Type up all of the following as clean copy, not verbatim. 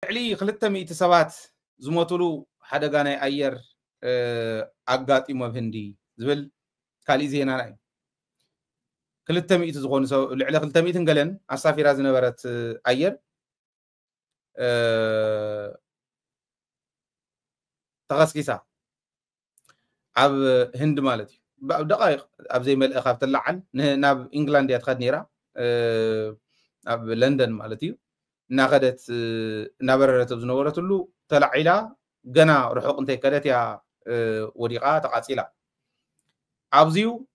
علي 200 سبات زموتلو حدغا ناي اير اغاطيمو بهندي زبل كالي زينا ناي 200 زغون سو لعله 200 غلن اسافيرا زنبرت اير تغسكيسا اب هند مالتي دقائق اب زي ملء خاف تلعن ناب انجلاند يتخد نيرا اب لندن مالتي ناخدت نابررت بزنورتلو تلعيلا غنا رحق انت كدت يا وديقا تقاصيلا ابزيو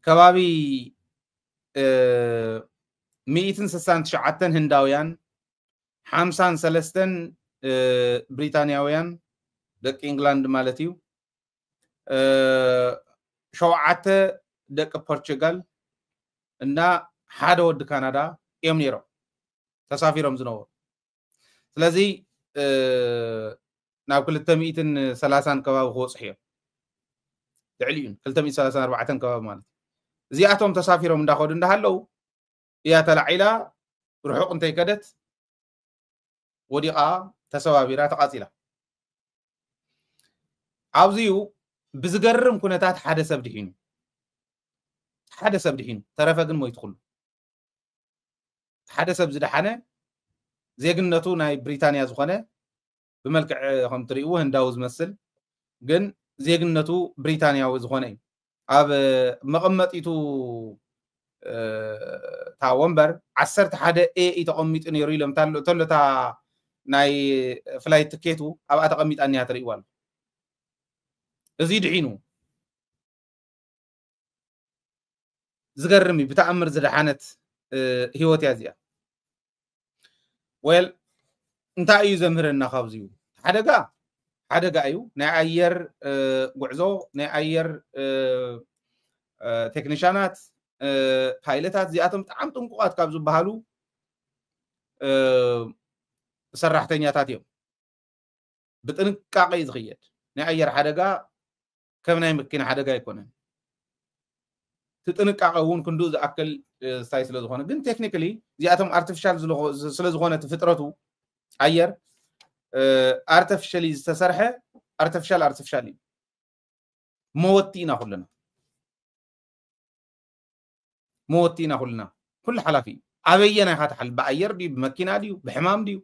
كبابي 169 هنداويان 53 بريطانياويان دك انجلاند مالتيو شوعته دك بورتغال እና ሓደ ወድ ካናዳ እዮም ነይሮም ተሳፊሮም ዝነበሩ ስለዚ ናብ 230 ከባቢ ክወጽሑ እዮም ልዕሊኡን 234 ከባቢ ማለት እዚኣቶም ተሳፊሮም እንዳኸዱ እንዳሃለው እያ ተላዒላ ርሑቕ እንተይ ከደት ወዲቓ ተሰባቢራ ተቃጺላ ኣብዚዩ ብዝገርም ኩነታት ሓደ ሰብ ድሒኑ ተረፈ ግን ሞይቱ ኩሉ ሓደ ሰብ ዝደሓነ ዜግነቱ ናይ ብሪታንያ ዝኾነ ብመልክዕ ከም ትሪእዎ ህንዳዊ ዝመስል ግን ዜግነቱ ብሪታንያዊ ዝኾነ እዩ ኣብ መቐመጢቱ ታ ወንበር 11 ኤ ተቐሚጡ ነይሩ ኢሎም ተሎታ ናይ ፍላይት ትኬቱ ኣብኣ ተቐሚጣ ኒያ ትሪእዋ እዚ ድሒኑ ዝገርም ብተኣምር ዝደሓነት ህይወት እያ እዚኣ ወል እንታይ እዩ ዘምህረና ካብዚዩ ሓደጋ እዩ ናይ ኣየር ጉዕዞ ናይ ኣየር ቴክኒሻናት ፓይለታት እዚኣቶም ብጣዕሚ ጥንቁቃት ካብ ዝበሃሉ ሰራሕተኛታት እዮም ብጥንቃቄ ዝኽየድ ናይ ኣየር ሓደጋ ከም ናይ መኪና ሓደጋ ኣይኮነን تطنققه ون كندو زاكل ساي سلا زخونه ግን ቴክኒካሊ እዚኣቶም አርቲፊሻል ስለ ዝኾነ ፍጥረቱ አየር አርቲፊሻሊ ዝተሰርሐ አርቲፊሻል موتينا كلنا كل حلافي ابينا خاتحل باير دي بمكينا دي بحمام دي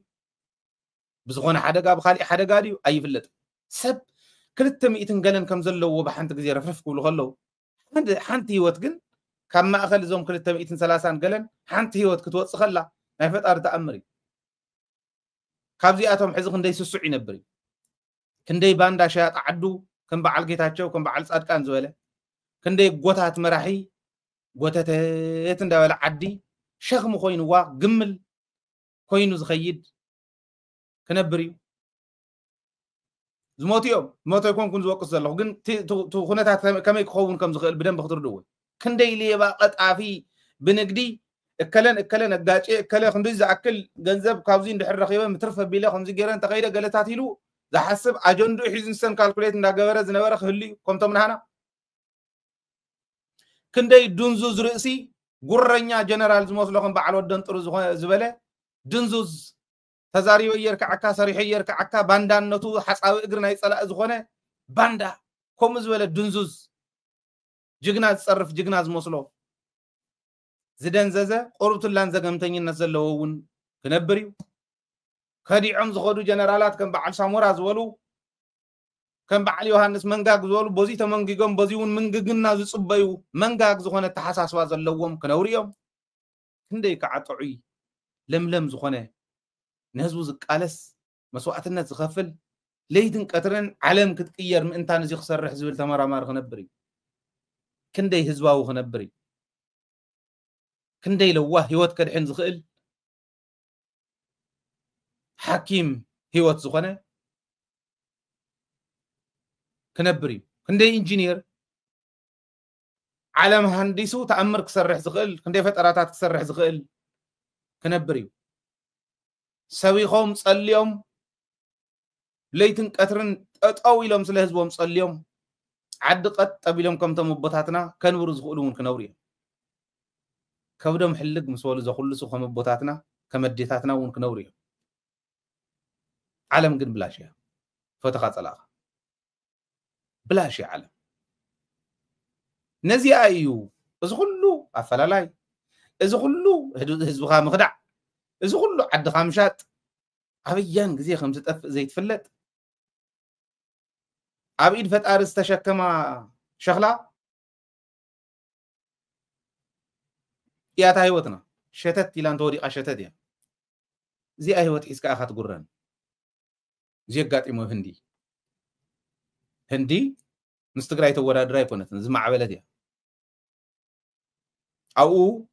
بزخونه حدقه بخالي حدقه دي ايفلط سب 200 ገለን ከም ዘለዎ በሓንቲ ግዜ ረፍረፍ ክብሉ ከለው ሓንቲ ህይወት ግን ካብ ማእኸል ዞም 230 ገለን ሓንቲ ህይወት ክትወጽ ከላ ናይ ፈጣሪ ተኣምሪ ካብዚኣቶም ሕዚ ክንደይ ስሱዕ ይነብር ክንደይ ባንዳ ሸያጥ ዓዱ ከም በዓል ጌታቸው ከም በዓል ጻድቃን ዝበለ ክንደይ ጎታት መራሒ ጎተተት እንዳበለ ዓዲ ሸኽሙ ኮይኑዋ ግምል ኮይኑ ዝኸይድ ክነብር እዩ ዝሞትዮም ሞቶ ይኮንኩን ዝወቅስ ዘለኹ ግን ኩነታት ከመይ ክኸውን ከም ዝኽእል ብደንብ ክትርድኡ ክንደይ ሌባ ቀጣፊ ብንግዲ እከለን ኣጋጭ እከለ ክንደይ ዝኣክል ገንዘብ ካብዚ እንድሕር ረኺበ ምትርፍ ቢለ ከምዚ ገይረን ተኸይደ ገለታት ኢሉ ዝሓስብ ኣጀንዱ ሒዝንሰን ካልኩሌት እንዳገበረ ዝነበረ ክህሉ ከምቶም ናሃና ክንደይ ድንዙዝ ርእሲ ጉረኛ ጀነራል ዝመስለኹም በዓል ወደን ጥሩ ዝበለ ድንዙዝ ተዛሪዮ የርካዓካ ሰሪሕ የርካዓካ ባንዳነቱ ሓፃዊ እግር ናይ ፀላእ ዝኾነ ባንዳ ከም ዝበለ ድንዙዝ ጅግና ዝጸርፍ ጅግና ዝመስሎ ዝደንዘዘ ቆርብቱላን ዘገምተኝነት ዘለዎውን ክነብር እዩ ከዲዖም ዝኸዱ ጀነራላት ከም በዓል ሳሞራ ዝበሉ ከም በዓል ዮሐንስ መንጋግ ዝበሉ በዚ ተመንጊጎም በዚውን መንግግና ዝጽበዩ መንጋግ ዝኾነ ተሓሳስባ ዘለዎም ክነብሩ እዮም ክንደይ ከዓጥዑይ ለምለም ዝኾነ نهزو زقالس مسوعتنا زخفل ليدن قطرن عالم كتقير ምእንታን እዚ ክሰርሕ ዝብል ተመራማሪ ክነብር ክንደይ ህዝባዊ ክነብር ክንደይ ለዋህ ህይወት ከድሕን ዝኽእል حكيم ህይወት ዝኾነ ክነብር ክንደይ ኢንጂነር ዓለም ሃንዲሱ ተኣምር ክሰርሕ ዝኽእል ክንደይ ፈጠራታት ክሰርሕ ዝኽእል ክነብር ሰዊኾም ጸልዮም ለይትን ቀትርን ጠጠው ኢሎም ስለ ህዝቦም ጸልዮም ዓዲ ቀጥ ጠቢሎም ከም ተመቦታትና ከንብሩ ዝኽእሉን ክነብሩ እዮም ከብዶም ሕልግ ምስ ወሉ ዘኹልሱ ከም ቦታትና ከመዴታትና ውን ክነብሩ እዮም عالم جن بلاشيا فتخاط علاقة بلاشي عالم نزي أيو إذا كله أفلالاي إذا كله هزبها مخدع إذا كله عد خامشات أبيان زي خمسة زي تفلت أبيد فتار استشكما شغلة يا تايوتنا شتت إلى توري قشتت يا زي أيوت إسك أخذ قرن زي قات إمو هندي نستقرأي تورا دراي كونت زمع بلدي أو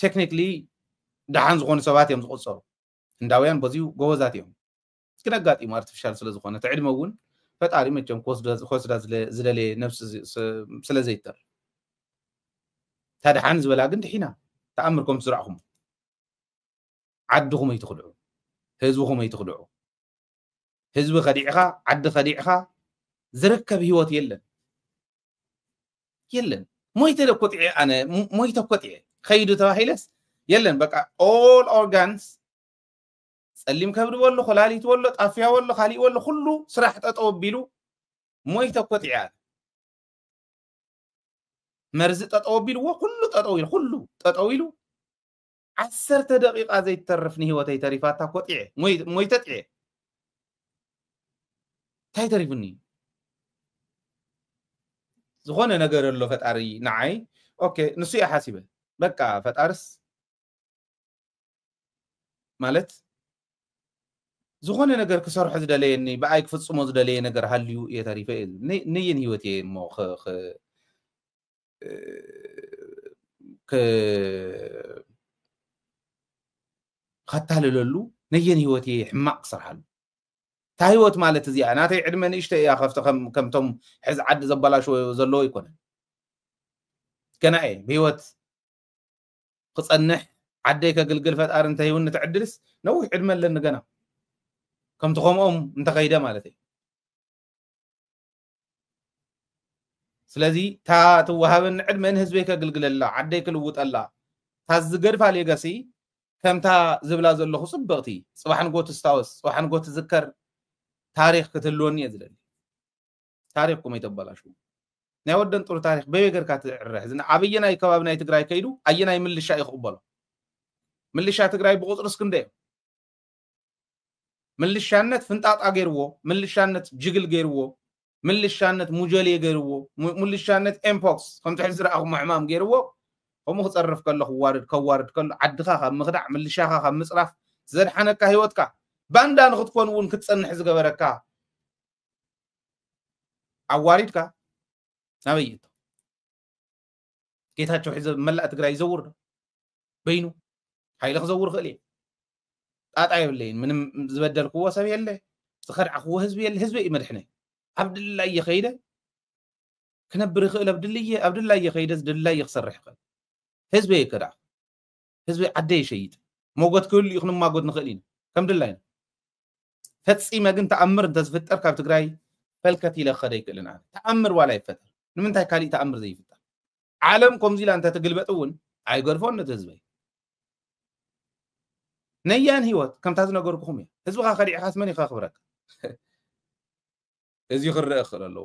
technically دحان زغون سبات يوم زغون صاروا هنداويان بزيو جوزات يوم كنا قات إمو artificial سلزخونة تعيد موون فتاري متجم خوص زلالي نفس سلزيتر هذا حانز ولا قند حينا تأمركم سرعهم عدهم يتخدعوا هزبهم يتخدعوا هزب خديعها عد خديعها زركب هيوت يلن مويت لقطعي أنا مويت قطعي خيدو تواهيلس يلن بقى all organs سلم كبر ولا خلالي تولى طافيا ولا خالي ولا كله سرح تطوبيلو مويت قطعي مرز تطوبيلو وكله تطويل كله تطويلو 10 دقيقة زي ترفني هيوتي تريفات قطعي مويت تطعي تاي تريفني زخونه ነገር له ፈጣሪ ንዓይ ኦኬ ንሱ ያሓሲበ በቃ ፈጣርስ ማለት ዝኾነ ነገር ክሰርሕ ዝደለየኒ በኣይ ክፍጽሞ ዝደለየ ነገር ሃልዩ የተሪፈ ንይን ህይወት እሞ ከታለለሉ ንይን ህይወት ሕማቅ ክሰርሓሉ ታህይወት ማለት እዚኣ ናተይ ዕድመ ንእሽተ እያ ከፍተ ከምቶም ሕዚ ዓዲ ዘበላሽ ዘለዎ ይኮነ ገና እየ ብህይወት ክጸንሕ ዓደይ ከግልግል ፈጣሪ እንተሂውን ትዕድልስ ነዊሕ ዕድመ ኣለኒ ገና ከምቲ ከምኦም እንተኸይደ ማለት እዩ ስለዚ ታ ትወሃበኒ ዕድመ ንህዝበይ ከግልግለላ ዓደይ ክልውጠላ ታ ዝገድፋ ሌጋሲ ከምታ ዝብላ ዘለኹ ጽብቕቲ ጽባሕን ጎት ስታወስ ጽባሕን ጎት ዝከር ታሪክ ክትልወኒ እዝለኒ ታሪክኩም ይተበላሽው ናይ ወደን ጥሩ ታሪክ በየገርካ ትዕረህ ዝና አብየናይ ከባቢ ናይ ትግራይ ከይዱ አየናይ ምልሻ ይخبሎ ምልሻ ትግራይ ብቁጥርስ ክንደ ምልሻነት ፍንጣጣ ገይርዎ ምልሻነት ጅግል ገይርዎ ምልሻነት ሙጀሌ ገይርዎ ምልሻነት ኤምፖክስ ከምቲ ሕዚ ዝረኣኹ ሕማም ገይርዎ ከምኡ ክፀርፍ ከለኹ ከዋርድ ከሎ ዓድኻ ካብ ምኽዳዕ ምልሻኻ ካብ ምፅራፍ ዘድሓነካ ህይወትካ ባንዳ ንክትኮን እውን ክትጸንሕ ዝገበረካ ኣዋሪድካ ናበይት ጌታቸው ሕዚ መላእ ትግራይ ይዘውር በይኑ ሓይለ ክዘውር ክእል እየ ጣጣ የብለይን ምንም ዝበደልክዎ ሰብ የለ ዝኸድዓኽዎ ህዝቢ የለ ህዝቢ እዩ መድሕነ ኣብድላይ የኸይደ ክነብር ይኽእል ኣብድላይ የኸይደ ዝድላይ ክሰርሕ ይኽእል ህዝቢ ይከዳዕ ህዝቢ ዓደይ ይሸይጥ ሞጎት ክህሉ እዩ ክንማጎት ንኽእል ኢና ከም ድላይና ፈፂመ ግን ተኣምር እንተዝፍጠር ካብ ትግራይ ፈልከት ኢለ ክኸደ ይክእልን ኣነ ተኣምር ዋላ ይፈጠር ንምንታይ ካሊእ ተኣምር ዘይፍጠር ዓለም ከምዚ ኢላ እንተትግልበጥ እውን ኣይገድፎን ነቲ ህዝበይ ነያን ህይወት ከምታ ዝነገርኩኹም እየ ህዝብኻ ከዲዕኻስ መን ኢኻ ክብረካ እዚ ክርአ ክእል ኣለዎ